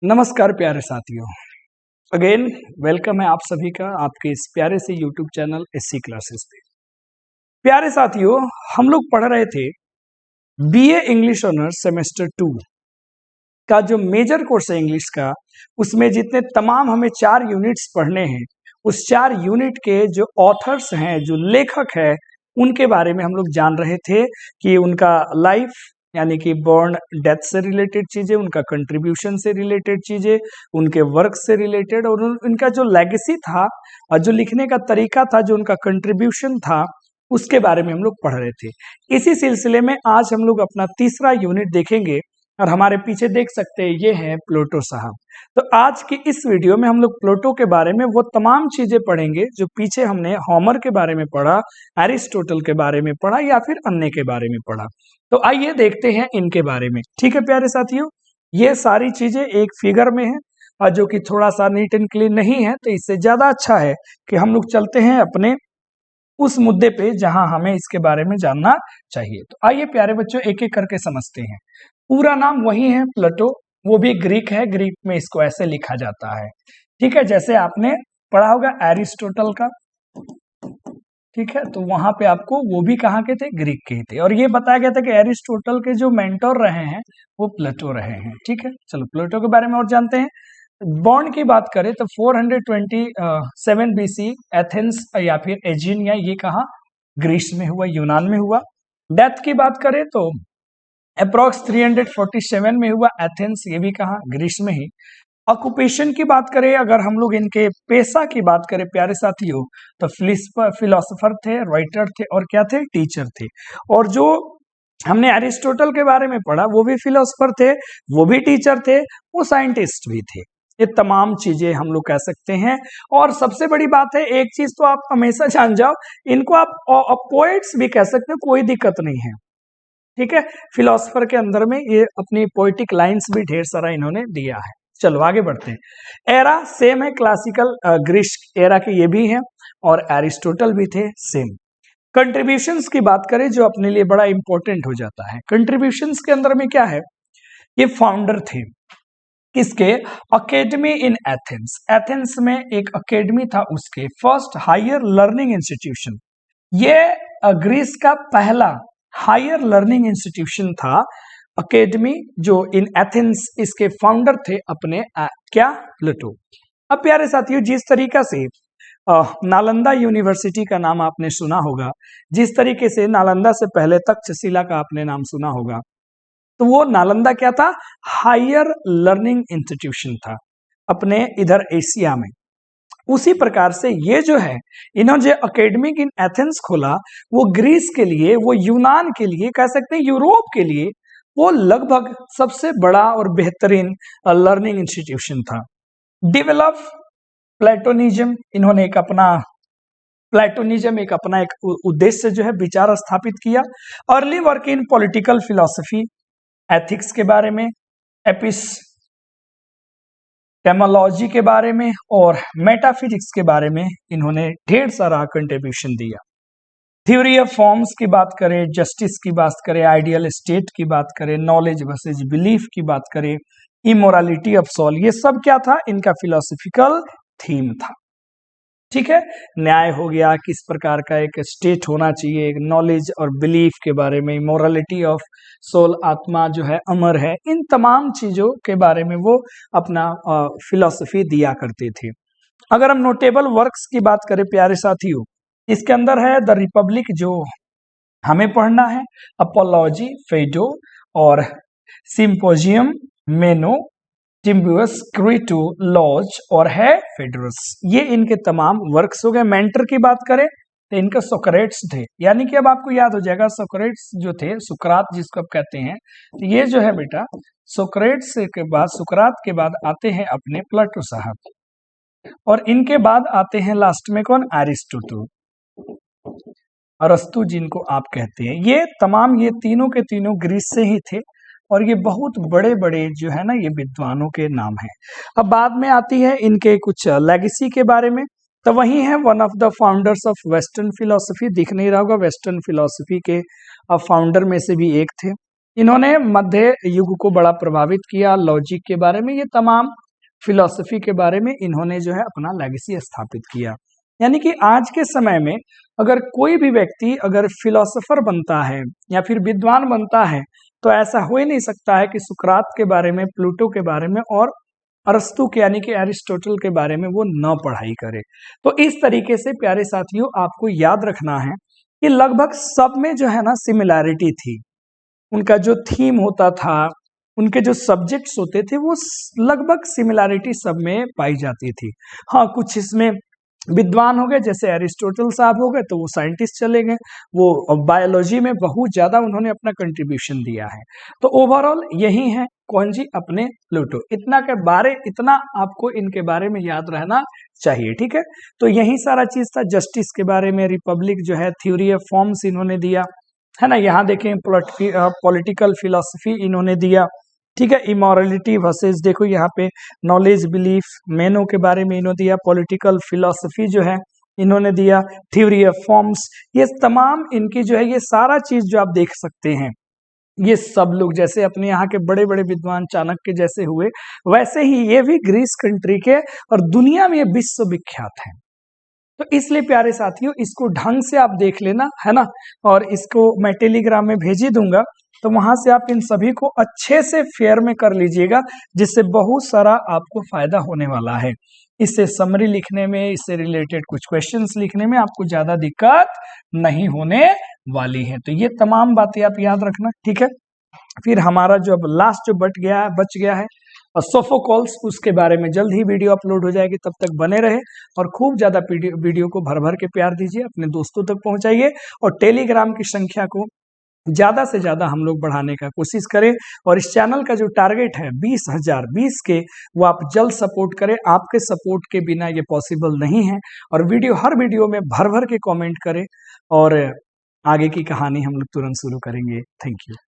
नमस्कार प्यारे साथियों, अगेन वेलकम है आप सभी का आपके इस प्यारे से यूट्यूब चैनल एससी क्लासेस पे। प्यारे साथियों, हम लोग पढ़ रहे थे बीए इंग्लिश ऑनर्स सेमेस्टर 2 का जो मेजर कोर्स है इंग्लिश का, उसमें जितने तमाम हमें 4 यूनिट्स पढ़ने हैं, उस 4 यूनिट के जो ऑथर्स हैं, जो लेखक है, उनके बारे में हम लोग जान रहे थे कि उनका लाइफ यानी कि बॉर्न डेथ से रिलेटेड चीजें, उनका कंट्रीब्यूशन से रिलेटेड चीजें, उनके वर्क से रिलेटेड और उनका जो लेगेसी था और जो लिखने का तरीका था, जो उनका कंट्रीब्यूशन था, उसके बारे में हम लोग पढ़ रहे थे। इसी सिलसिले में आज हम लोग अपना तीसरा यूनिट देखेंगे और हमारे पीछे देख सकते हैं ये है प्लेटो साहब। तो आज की इस वीडियो में हम लोग प्लेटो के बारे में वो तमाम चीजें पढ़ेंगे जो पीछे हमने होमर के बारे में पढ़ा, एरिस्टोटल के बारे में पढ़ा या फिर अन्य के बारे में पढ़ा। तो आइए देखते हैं इनके बारे में। ठीक है प्यारे साथियों, ये सारी चीजें एक फिगर में है और जो कि थोड़ा सा नीट एंड क्लीन नहीं है, तो इससे ज्यादा अच्छा है कि हम लोग चलते हैं अपने उस मुद्दे पे जहां हमें इसके बारे में जानना चाहिए। तो आइए प्यारे बच्चों, एक एक करके समझते हैं। पूरा नाम वही है प्लेटो, वो भी ग्रीक है, ग्रीक में इसको ऐसे लिखा जाता है। ठीक है, जैसे आपने पढ़ा होगा एरिस्टोटल का। ठीक है, तो वहां पे आपको वो भी कहाँ के थे, ग्रीक के ही थे। और ये बताया गया था कि एरिस्टोटल के जो मेंटोर रहे हैं वो प्लेटो रहे हैं। ठीक है, चलो प्लेटो के बारे में और जानते हैं। बॉर्न की बात करें तो 427 बीसी एथेंस या फिर एजिनिया, ये कहा ग्रीस में हुआ, यूनान में हुआ। डेथ की बात करें तो अप्रॉक्स 347 में हुआ, एथेंस, ये भी कहा ग्रीस में ही। ऑक्यूपेशन की बात करें, अगर हम लोग इनके पेशा की बात करें प्यारे साथियों, तो फिलोसोफर थे, राइटर थे और क्या थे, टीचर थे। और जो हमने एरिस्टोटल के बारे में पढ़ा, वो भी फिलोसोफर थे, वो भी टीचर थे, वो साइंटिस्ट भी थे। ये तमाम चीजें हम लोग कह सकते हैं। और सबसे बड़ी बात है, एक चीज तो आप हमेशा जान जाओ, इनको आप पोएट्स भी कह सकते हो, कोई दिक्कत नहीं है। ठीक है, फिलोसोफर के अंदर में ये अपनी पोएटिक लाइंस भी ढेर सारा इन्होंने दिया है। चलो आगे बढ़ते हैं। एरा सेम है, क्लासिकल ग्रीस एरा के ये भी हैं और एरिस्टोटल भी थे, सेम। कंट्रीब्यूशंस की बात करें, जो अपने लिए बड़ा इंपॉर्टेंट हो जाता है। कंट्रीब्यूशंस के अंदर में क्या है, ये फाउंडर थे किसके, अकेडमी इन एथेंस। एथेंस में एक अकेडमी था उसके, फर्स्ट हायर लर्निंग इंस्टीट्यूशन। ये ग्रीस का पहला हायर लर्निंग इंस्टीट्यूशन था, अकेडमी, जो इन एथेंस। इसके फाउंडर थे अपने क्या, प्लेटो। अब प्यारे साथियों, जिस तरीका से नालंदा यूनिवर्सिटी का नाम आपने सुना होगा, जिस तरीके से नालंदा से पहले तक्षशिला का आपने नाम सुना होगा, तो वो नालंदा क्या था, हायर लर्निंग इंस्टीट्यूशन था अपने इधर एशिया में। उसी प्रकार से ये जो है, इन्होंने जो अकेडमिक इन एथेंस खोला, वो ग्रीस के लिए, वो यूनान के लिए, कह सकते हैं यूरोप के लिए, वो लगभग सबसे बड़ा और बेहतरीन लर्निंग इंस्टीट्यूशन था। डेवलप प्लेटोनिज्म, इन्होंने एक अपना प्लेटोनिज्म एक अपना एक उद्देश्य जो है, विचार स्थापित किया। Early work in political philosophy, ethics के बारे में, एपिस्टेमोलॉजी के बारे में और मेटाफिजिक्स के बारे में इन्होंने ढेर सारा कंट्रीब्यूशन दिया। थ्योरी ऑफ फॉर्म्स की बात करें, जस्टिस की बात करें, आइडियल स्टेट की बात करें, नॉलेज वर्सेस बिलीफ की बात करें, इमोरालिटी ऑफ सोल, ये सब क्या था, इनका फिलोसफिकल थीम था। ठीक है, न्याय हो गया, किस प्रकार का एक स्टेट होना चाहिए, नॉलेज और बिलीफ के बारे में, मोरालिटी ऑफ सोल, आत्मा जो है अमर है, इन तमाम चीजों के बारे में वो अपना फिलॉसफी दिया करते थे। अगर हम नोटेबल वर्क्स की बात करें प्यारे साथियों, इसके अंदर है द रिपब्लिक, जो हमें पढ़ना है, अपोलॉजी, फेडो और सिंपोजियम, मेनो, टिम्बुअस, क्रीटो, लॉज और है फेडरस। ये इनके तमाम वर्क्स हो गए। मेंटर की बात करें तो इनका सोक्रेट्स थे, यानी कि अब आपको याद हो जाएगा, सोक्रेट्स जो थे, सुकरात जिसको आप कहते हैं, तो ये जो है बेटा, सोक्रेट्स के बाद, सुकरात के बाद आते हैं अपने प्लेटो साहब, और इनके बाद आते हैं लास्ट में कौन, एरिस्टोटल, अरस्तु जिनको आप कहते हैं। ये तमाम, ये तीनों के तीनों ग्रीस से ही थे और ये बहुत बड़े बड़े जो है ना, ये विद्वानों के नाम हैं। अब बाद में आती है इनके कुछ लेगेसी के बारे में, तो वही है one of the founders of western philosophy, दिख नहीं रहा होगा, वेस्टर्न फिलोसफी के फाउंडर में से भी एक थे। इन्होंने मध्य युग को बड़ा प्रभावित किया, लॉजिक के बारे में, ये तमाम फिलॉसफी के बारे में इन्होंने जो है अपना लेगेसी स्थापित किया। यानी कि आज के समय में अगर कोई भी व्यक्ति अगर फिलोसोफर बनता है या फिर विद्वान बनता है तो ऐसा हो ही नहीं सकता है कि सुकरात के बारे में, प्लूटो के बारे में और अरस्तु के यानी कि एरिस्टोटल के बारे में वो न पढ़ाई करे। तो इस तरीके से प्यारे साथियों आपको याद रखना है कि लगभग सब में जो है ना सिमिलैरिटी थी। उनका जो थीम होता था, उनके जो सब्जेक्ट्स होते थे वो लगभग सिमिलैरिटी सब में पाई जाती थी। हाँ, कुछ इसमें विद्वान हो गए, जैसे एरिस्टोटल साहब हो गए तो वो साइंटिस्ट चले गए, वो बायोलॉजी में बहुत ज्यादा उन्होंने अपना कंट्रीब्यूशन दिया है। तो ओवरऑल यही है कौन जी, अपने प्लूटो। इतना आपको इनके बारे में याद रहना चाहिए, ठीक है। तो यही सारा चीज था। जस्टिस के बारे में, रिपब्लिक जो है, थ्योरी ऑफ फॉर्म्स इन्होंने दिया है ना। यहाँ देखें पॉलिटिकल फिलोसफी इन्होंने दिया, ठीक है। इमोरलिटी वर्सेस, देखो यहाँ पे नॉलेज बिलीफ मेनों के बारे में इन्होंने दिया, पॉलिटिकल फिलोसफी जो है इन्होंने दिया, थ्योरी ऑफ फॉर्म्स, ये तमाम इनकी जो है ये सारा चीज जो आप देख सकते हैं, ये सब लोग जैसे अपने यहाँ के बड़े बड़े विद्वान चाणक्य जैसे हुए, वैसे ही ये भी ग्रीस कंट्री के और दुनिया में ये विश्व विख्यात है। तो इसलिए प्यारे साथियों इसको ढंग से आप देख लेना, है ना। और इसको मैं टेलीग्राम में भेज ही दूंगा, तो वहां से आप इन सभी को अच्छे से फेयर में कर लीजिएगा, जिससे बहुत सारा आपको फायदा होने वाला है। इससे समरी लिखने में, इससे रिलेटेड कुछ क्वेश्चंस लिखने में आपको ज्यादा दिक्कत नहीं होने वाली है। तो ये तमाम बातें आप याद रखना, ठीक है। फिर हमारा जो अब लास्ट जो बच गया है सोफोकॉल्स, उसके बारे में जल्द ही वीडियो अपलोड हो जाएगी। तब तक बने रहे और खूब ज्यादा वीडियो को भर भर के प्यार दीजिए, अपने दोस्तों तक पहुंचाइए और टेलीग्राम की संख्या को ज्यादा से ज्यादा हम लोग बढ़ाने का कोशिश करें। और इस चैनल का जो टारगेट है 20,020 के, वो आप जल्द सपोर्ट करें। आपके सपोर्ट के बिना ये पॉसिबल नहीं है। और हर वीडियो में भर भर के कमेंट करें और आगे की कहानी हम लोग तुरंत शुरू करेंगे। Thank you.